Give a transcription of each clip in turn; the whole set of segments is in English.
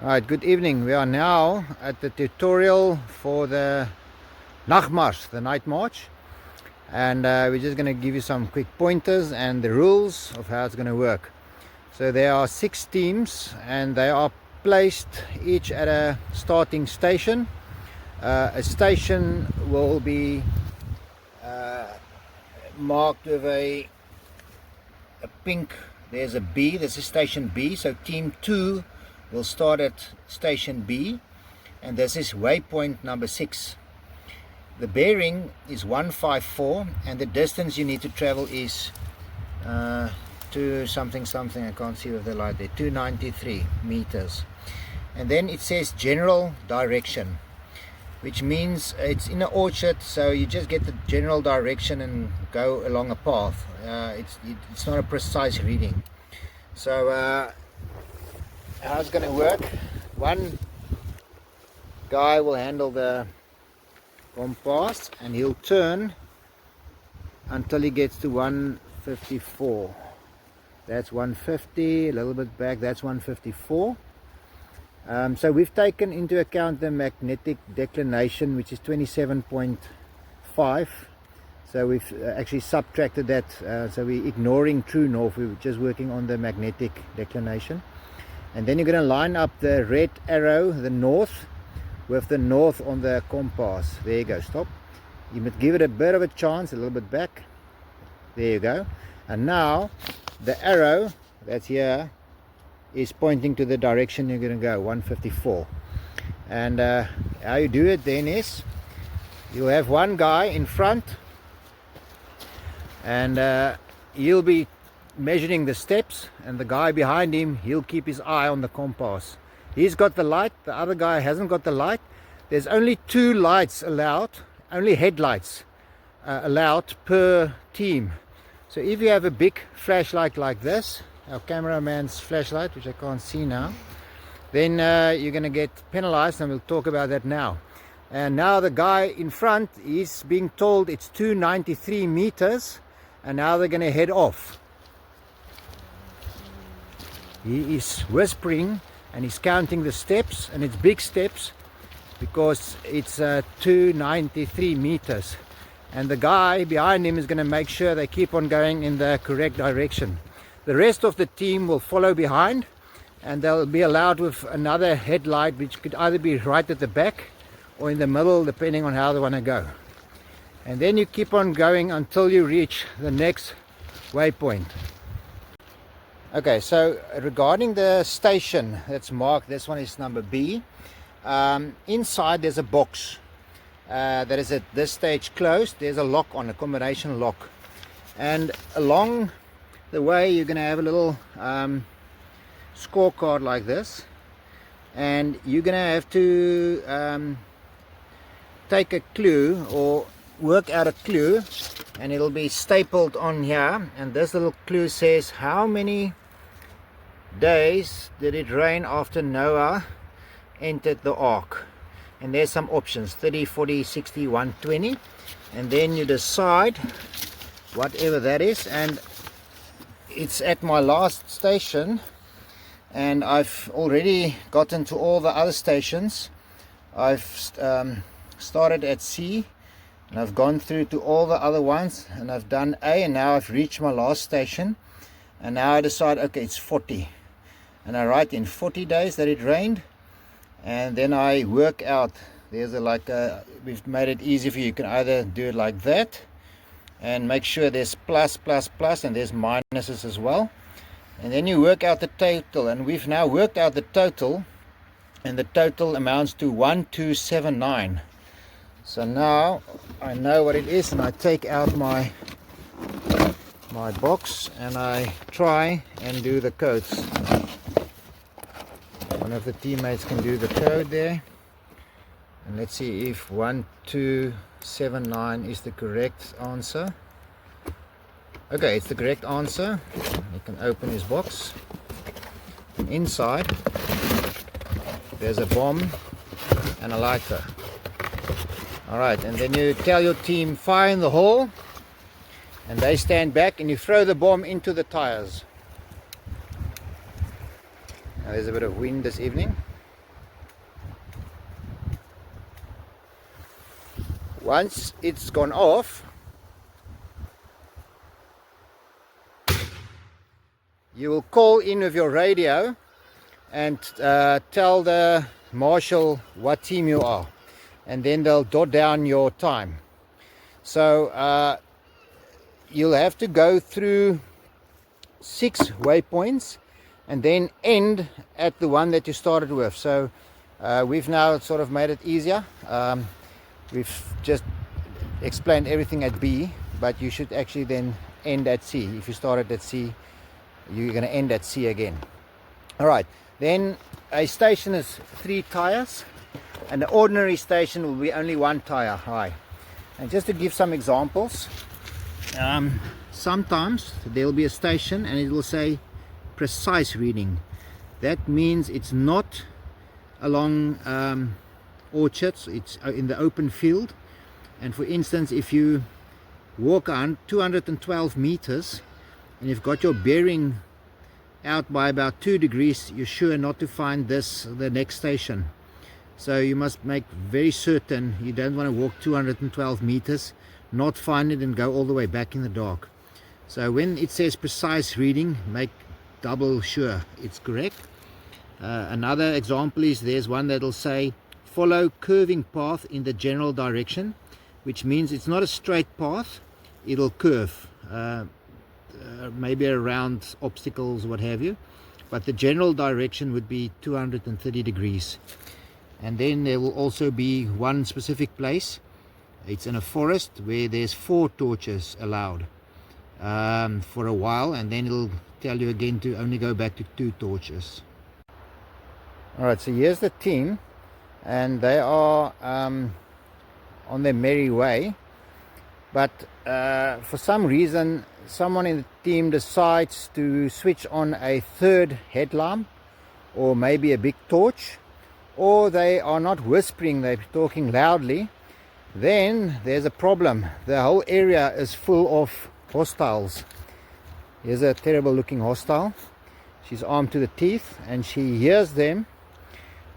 Alright, good evening. We are now at the tutorial for the Nightmarch, the night march, and we're just going to give you some quick pointers and the rules of how it's going to work. So there are 6 teams and they are placed each at a starting station. A station will be marked with a pink. There's a B, this is station B, so team 2 will start at station B, and this is waypoint number 6. The bearing is 154 and the distance you need to travel is to something, I can't see with the light there, 293 meters. And then it says general direction, which means it's in an orchard, so you just get the general direction and go along a path. It's not a precise reading. So how it's going to work: one guy will handle the compass and he'll turn until he gets to 154. That's 150, a little bit back, that's 154. So we've taken into account the magnetic declination, which is 27.5. So we've actually subtracted that, so we're ignoring true north, we're just working on the magnetic declination. And then you're going to line up the red arrow, the north, with the north on the compass. There you go, stop. You must give it a bit of a chance, a little bit back. There you go. And now the arrow that's here is pointing to the direction you're going to go, 154. And how you do it then is you'll have one guy in front and he'll be measuring the steps, and the guy behind him, he'll keep his eye on the compass. He's got the light, the other guy hasn't got the light. There's only 2 lights allowed, only headlights allowed per team. So if you have a big flashlight like this, our cameraman's flashlight, which I can't see now, then you're going to get penalized, and we'll talk about that now. And now the guy in front is being told it's 293 meters, and now they're going to head off. He is whispering and he's counting the steps, and it's big steps because it's 293 meters, and the guy behind him is going to make sure they keep on going in the correct direction. The rest of the team will follow behind, and they'll be allowed with another headlight, which could either be right at the back or in the middle, depending on how they want to go. And then you keep on going until you reach the next waypoint. Okay, so regarding the station that's marked, this one is number B. Inside there's a box that is at this stage closed. There's a lock on, a combination lock, and along the way you're going to have a little scorecard like this, and you're going to have to take a clue or work out a clue, and it'll be stapled on here, and this little clue says how many days did it rain after Noah entered the ark. And there's some options: 30, 40, 60, 120, and then you decide whatever that is. And it's at my last station, and I've already gotten to all the other stations. I've started at C, and I've gone through to all the other ones, and I've done A, and now I've reached my last station, and now I decide, okay, it's 40, and I write in 40 days that it rained, and then I work out. There's we've made it easy for you. You can either do it like that and make sure there's plus, and there's minuses as well, and then you work out the total. And we've now worked out the total, and the total amounts to 1279. So now I know what it is, and I take out my box and I try and do the codes. One of the teammates can do the code there, and let's see if 1279 is the correct answer. Okay, it's the correct answer. He can open his box. Inside there's a bomb and a lighter. Alright, and then you tell your team fire in the hole, and they stand back, and you throw the bomb into the tires. Now there's a bit of wind this evening. Once it's gone off, you will call in with your radio and tell the marshal what team you are, and then they'll jot down your time. So you'll have to go through 6 waypoints and then end at the one that you started with. So we've now sort of made it easier. We've just explained everything at B, but you should actually then end at C. If you started at C, you're going to end at C again. Alright, then a station is 3 tires, and the ordinary station will be only 1 tire high. And just to give some examples, sometimes there will be a station and it will say precise reading. That means it's not along orchards, it's in the open field. And for instance, if you walk on 212 meters and you've got your bearing out by about 2 degrees, you're sure not to find the next station. So you must make very certain you don't want to walk 212 meters, not find it and go all the way back in the dark. So when it says precise reading, make double sure it's correct. Another example is there's one that'll say follow curving path in the general direction, which means it's not a straight path, it'll curve, maybe around obstacles, what have you, but the general direction would be 230 degrees. And then there will also be one specific place, it's in a forest, where there's 4 torches allowed for a while, and then it'll tell you again to only go back to 2 torches. Alright, so here's the team, and they are on their merry way, but for some reason someone in the team decides to switch on a 3rd headlamp, or maybe a big torch, or they are not whispering, they're talking loudly. Then there's a problem. The whole area is full of hostiles. Here's a terrible looking hostile. She's armed to the teeth, and she hears them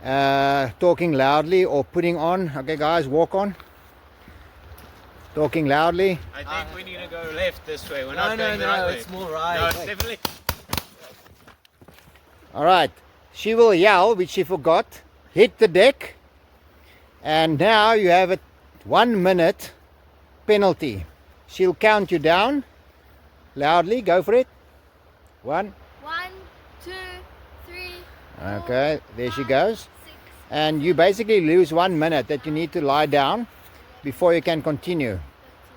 talking loudly or putting on, okay guys, walk on, talking loudly. I think we need to go left this way. We're not going the right way. It's more right. No, it's definitely. Alright, she will yell, which she forgot, hit the deck, and now you have a 1 minute penalty. She'll count you down loudly. Go for it. 1, 2, 3. okay, there she goes. 6. And you basically lose 1 minute that you need to lie down before you can continue.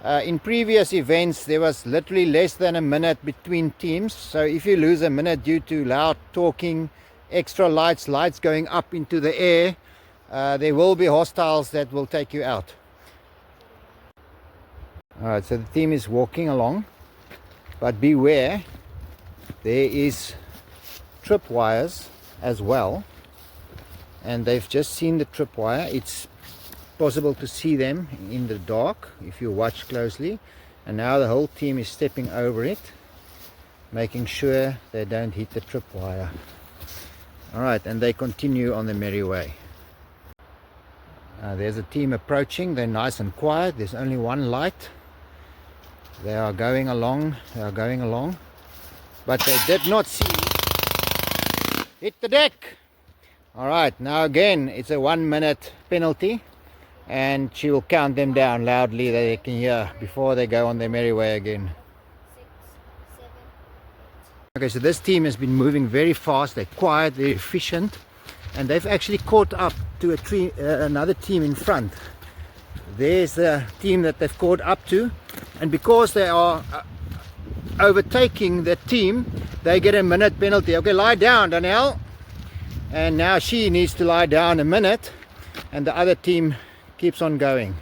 In previous events there was literally less than a minute between teams, so if you lose a minute due to loud talking, extra lights going up into the air, there will be hostiles that will take you out. Alright, so the team is walking along, but beware, there is tripwires as well, and they've just seen the tripwire. It's possible to see them in the dark if you watch closely, and now the whole team is stepping over it, making sure they don't hit the tripwire. Alright, and they continue on their merry way. There's a team approaching. They're nice and quiet. There's only one light. They are going along, but they did not see. Hit the deck. Alright, now again it's a 1 minute penalty, and she will count them down loudly that they can hear before they go on their merry way again. 6, 7, 8. Okay, so this team has been moving very fast. They're quiet, they're efficient, and they've actually caught up to another team in front. There's the team that they've caught up to, and because they are overtaking the team, they get a minute penalty. Okay, lie down, Danielle. And now she needs to lie down a minute, and the other team keeps on going.